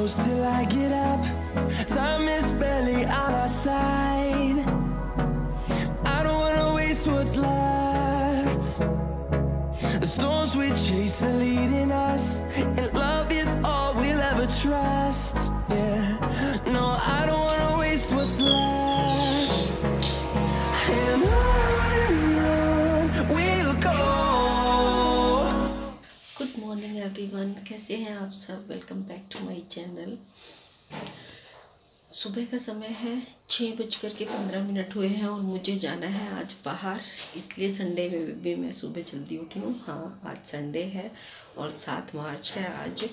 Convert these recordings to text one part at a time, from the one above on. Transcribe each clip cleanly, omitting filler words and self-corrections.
close till I get up. Time is barely on our side. I don't wanna waste what's left. The storms we chase are leading us, and love is all we'll ever trust. Yeah, no, I don't wanna waste what's left. And on we'll go. Good morning everyone, कैसे हैं आप सब। Welcome back to my channel. सुबह का समय है, 6:15 हुए हैं और मुझे जाना है आज बाहर, इसलिए संडे में भी मैं सुबह जल्दी उठी हूँ। हाँ, आज संडे है और 7 मार्च है आज।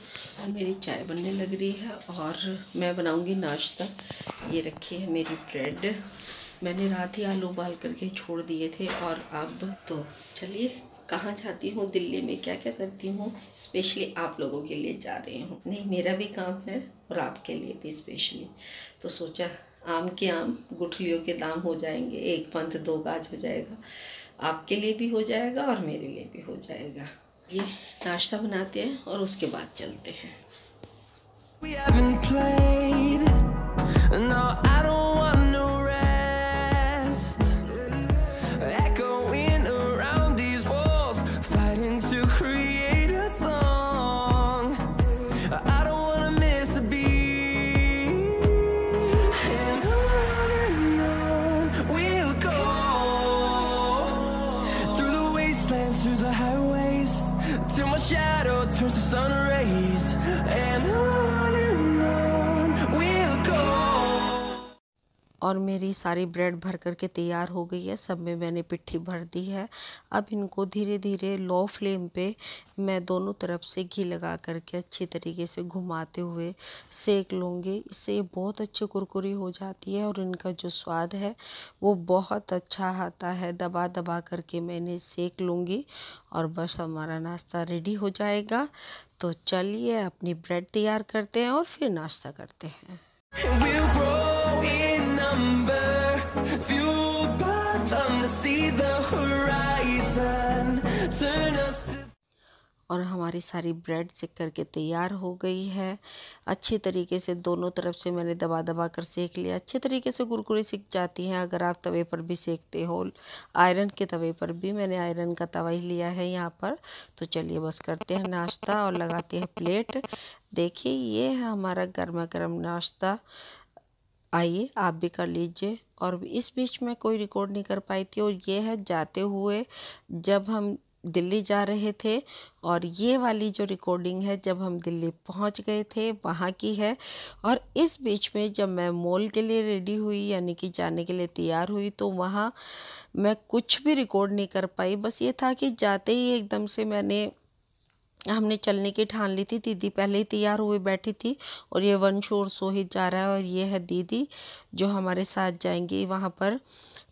मेरी चाय बनने लग रही है और मैं बनाऊँगी नाश्ता। ये रखी है मेरी ब्रेड, मैंने रात ही आलू उबाल करके छोड़ दिए थे। और अब तो चलिए, कहाँ जाती हूँ, दिल्ली में क्या क्या करती हूँ, स्पेशली आप लोगों के लिए जा रही हूँ। नहीं, मेरा भी काम है और आपके लिए भी स्पेशली। तो सोचा आम के आम गुठलियों के दाम हो जाएंगे, एक पंथ दो गाज हो जाएगा। आपके लिए भी हो जाएगा और मेरे लिए भी हो जाएगा। ये नाश्ता बनाते हैं और उसके बाद चलते हैं। We haven't played. No, I don't want no rest. Echoing around these walls, fighting to create a song. I don't wanna miss a beat. And on we'll go, through the wastelands, through the highways, till my shadow turns to sun rays. And on we'll go. और मेरी सारी bread भर करके तैयार हो गई है, सब में मैंने पिट्ठी भर दी है। अब इनको धीरे धीरे लो फ्लेम पे मैं दोनों तरफ से घी लगा करके अच्छी तरीके से घुमाते हुए सेक लूँगी। इससे बहुत अच्छी कुरकुरी हो जाती है और इनका जो स्वाद है वो बहुत अच्छा आता है। दबा दबा करके मैंने सेक लूँगी और बस हमारा नाश्ता रेडी हो जाएगा। तो चलिए अपनी ब्रेड तैयार करते हैं और फिर नाश्ता करते हैं। We'll grow in number, fueled by them to see the horizon, turn us to. और हमारी सारी ब्रेड सेक करके तैयार हो गई है। अच्छी तरीके से दोनों तरफ से मैंने दबा दबा कर सेक लिया। अच्छी तरीके से कुरकुरी सिक जाती हैं अगर आप तवे पर भी सेकते हो, आयरन के तवे पर भी। मैंने आयरन का तवा ही लिया है यहाँ पर। तो चलिए बस करते हैं नाश्ता और लगाते हैं प्लेट। देखिए, ये है हमारा गर्मा गर्म नाश्ता। आइए आप भी कर लीजिए। और इस बीच में कोई रिकॉर्ड नहीं कर पाई थी। और ये है जाते हुए जब हम दिल्ली जा रहे थे, और ये वाली जो रिकॉर्डिंग है जब हम दिल्ली पहुंच गए थे वहाँ की है। और इस बीच में जब मैं मॉल के लिए रेडी हुई, यानी कि जाने के लिए तैयार हुई, तो वहाँ मैं कुछ भी रिकॉर्ड नहीं कर पाई। बस ये था कि जाते ही एकदम से हमने चलने की ठान ली थी। दीदी पहले ही तैयार हुए बैठी थी और ये वंश और सोहित जा रहा है और ये है दीदी जो हमारे साथ जाएंगी वहाँ पर।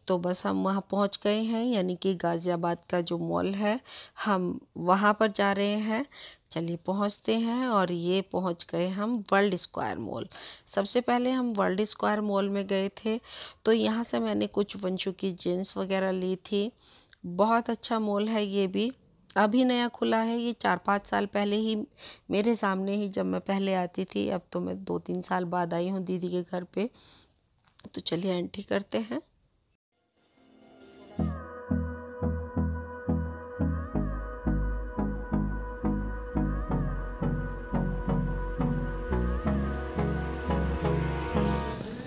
तो बस हम वहाँ पहुँच गए हैं, यानी कि गाज़ियाबाद का जो मॉल है हम वहाँ पर जा रहे हैं। चलिए पहुँचते हैं। और ये पहुँच गए हम वर्ल्ड स्क्वायर मॉल। सबसे पहले हम वर्ल्ड स्क्वायर मॉल में गए थे, तो यहाँ से मैंने कुछ वंशु की जीन्स वगैरह ली थी। बहुत अच्छा मॉल है, ये भी अभी नया खुला है। ये 4-5 साल पहले ही मेरे सामने ही जब मैं पहले आती थी। अब तो मैं 2-3 साल बाद आई हूँ दीदी के घर पे। तो चलिए एंट्री करते हैं।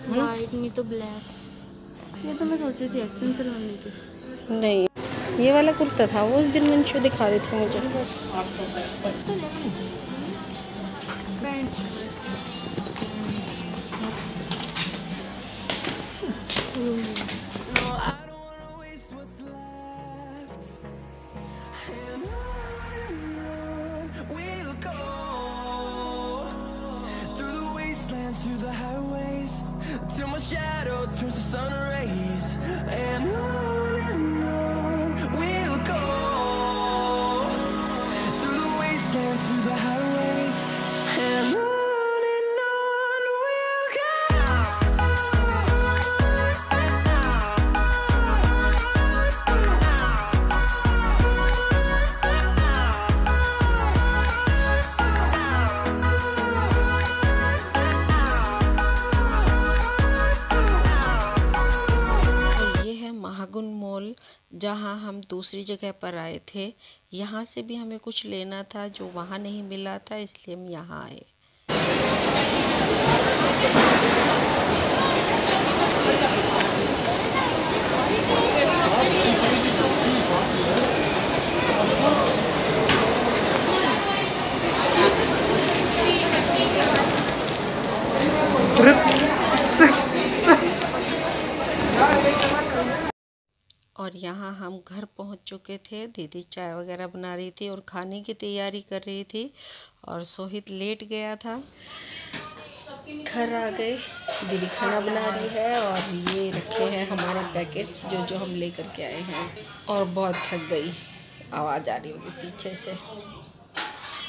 वाइट नहीं तो ब्लैक। ये तो मैं सोच रही थी एसेंस लाने की। नहीं, ये वाला कुर्ता था वो उस दिन वंशु दिखा रही थी मुझे। Through the highways, till my shadow turns to sun rays. And on we'll go, through the wastelands, through the highways. And on we'll go. Mall जहां हम दूसरी जगह पर आए थे, यहां से भी हमें कुछ लेना था जो वहां नहीं मिला था, इसलिए हम यहां आए। और यहाँ हम घर पहुँच चुके थे। दीदी चाय वगैरह बना रही थी और खाने की तैयारी कर रही थी और सोहित लेट गया था। घर आ गए, दीदी खाना बना रही है और ये रखे हैं हमारे पैकेट्स जो हम लेकर के आए हैं। और बहुत थक गई, आवाज़ आ रही होगी पीछे से।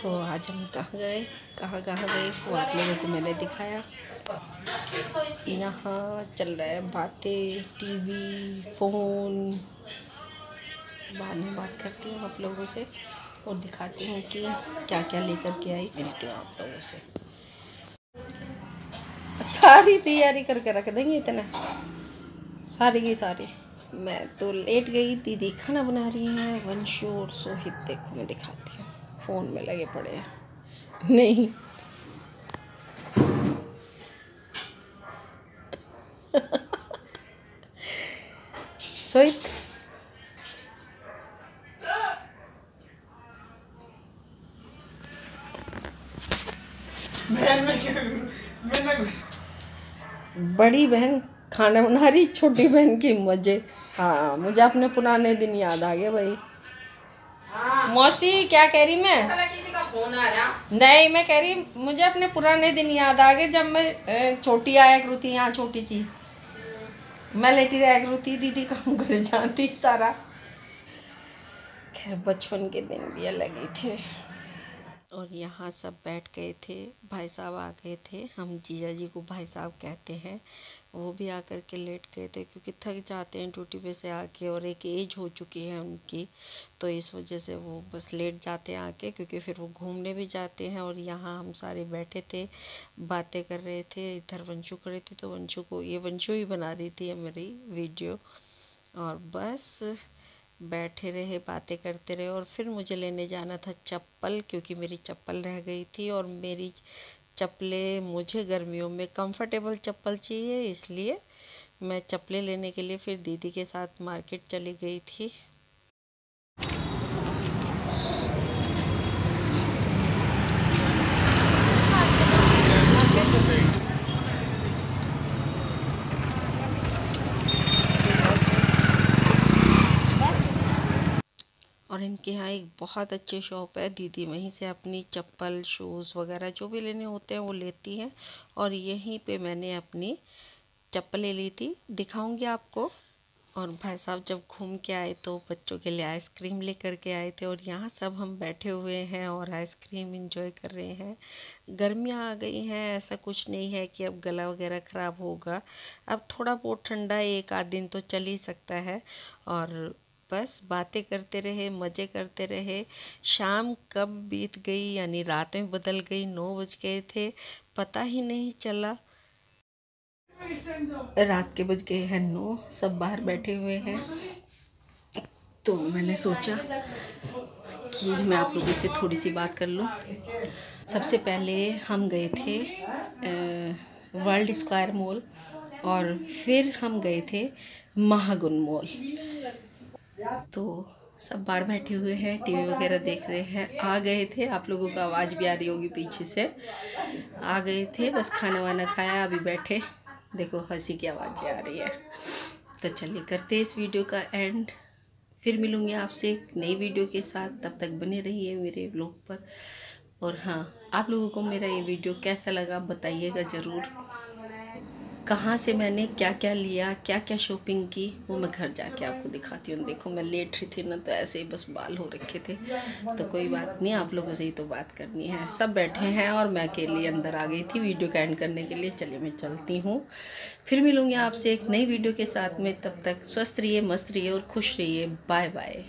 तो आज हम कहाँ गए वो आप लोगों को मैंने दिखाया। यहाँ चल रहा है बातें, टीवी, फ़ोन। बाद में बात करती हूँ आप लोगों से और दिखाती हूँ कि क्या क्या लेकर के आई। मिलती हूँ आप लोगों से। सारी तैयारी करके रख देंगे इतना, सारी की सारी। मैं तो लेट गई, दीदी खाना बना रही हैं। वंशु और सोहित देखो मैं दिखाती हूँ, फ़ोन में लगे पड़े हैं। नहीं सोहित बड़ी बहन खाना बना रही, छोटी बहन की मजे। हाँ, मुझे अपने पुराने दिन याद आ गए भाई। मौसी क्या कह रही मैं? किसी का फोन आ रहा? नहीं, मैं कह रही मुझे अपने पुराने दिन याद आ गए जब मैं छोटी आया करूँ थी यहाँ, छोटी सी मैं लेटी रहा करूँ थी, दीदी काम कर जाती सारा। खैर बचपन के दिन भी अलग ही थे। और यहाँ सब बैठ गए थे, भाई साहब आ गए थे। हम जीजा जी को भाई साहब कहते हैं। वो भी आकर के लेट गए थे क्योंकि थक जाते हैं ड्यूटी पे से आके, और एक एज हो चुकी है उनकी, तो इस वजह से वो बस लेट जाते हैं आके, क्योंकि फिर वो घूमने भी जाते हैं। और यहाँ हम सारे बैठे थे, बातें कर रहे थे। इधर वंशु खड़ी थी तो वंशु ही बना रही थी मेरी वीडियो। और बस बैठे रहे, बातें करते रहे। और फिर मुझे लेने जाना था चप्पल, क्योंकि मेरी चप्पल रह गई थी। और मेरी चप्पलें, मुझे गर्मियों में कंफर्टेबल चप्पल चाहिए, इसलिए मैं चप्पलें लेने के लिए फिर दीदी के साथ मार्केट चली गई थी। और इनके यहाँ एक बहुत अच्छी शॉप है, दीदी वहीं से अपनी चप्पल, शूज़ वगैरह जो भी लेने होते हैं वो लेती हैं। और यहीं पे मैंने अपनी चप्पलें ली थी, दिखाऊंगी आपको। और भाई साहब जब घूम के आए तो बच्चों के लिए आइसक्रीम लेकर के आए थे। और यहाँ सब हम बैठे हुए हैं और आइसक्रीम एंजॉय कर रहे हैं। गर्मियाँ आ गई हैं, ऐसा कुछ नहीं है कि अब गला वगैरह ख़राब होगा। अब थोड़ा बहुत ठंडा एक आध दिन तो चल ही सकता है। और बस बातें करते रहे, मज़े करते रहे। शाम कब बीत गई, यानी रात में बदल गई, 9 बज गए थे, पता ही नहीं चला। रात के बज गए हैं 9, सब बाहर बैठे हुए हैं। तो मैंने सोचा कि मैं आप लोगों से थोड़ी सी बात कर लूँ। सबसे पहले हम गए थे वर्ल्ड स्क्वायर मॉल, और फिर हम गए थे महागुन मॉल। तो सब बाहर बैठे हुए हैं, टीवी वगैरह देख रहे हैं। आ गए थे, आप लोगों को आवाज़ भी आ रही होगी पीछे से। आ गए थे, बस खाना वाना खाया, अभी बैठे। देखो हंसी की आवाज़ें आ रही है। तो चलिए करते हैं इस वीडियो का एंड। फिर मिलूँगी आपसे एक नई वीडियो के साथ, तब तक बने रहिए मेरे व्लॉग पर। और हाँ, आप लोगों को मेरा ये वीडियो कैसा लगा बताइएगा ज़रूर। कहाँ से मैंने क्या क्या लिया, क्या क्या शॉपिंग की, वो मैं घर जाके आपको दिखाती हूँ। देखो मैं लेट रही थी ना, तो ऐसे ही बस बाल हो रखे थे, तो कोई बात नहीं, आप लोगों से ही तो बात करनी है। सब बैठे हैं और मैं अकेली अंदर आ गई थी वीडियो का एंड करने के लिए। चलिए मैं चलती हूँ, फिर मिलूँगी आपसे एक नई वीडियो के साथ में। तब तक स्वस्थ रहिए, मस्त रहिए और खुश रहिए। Bye bye.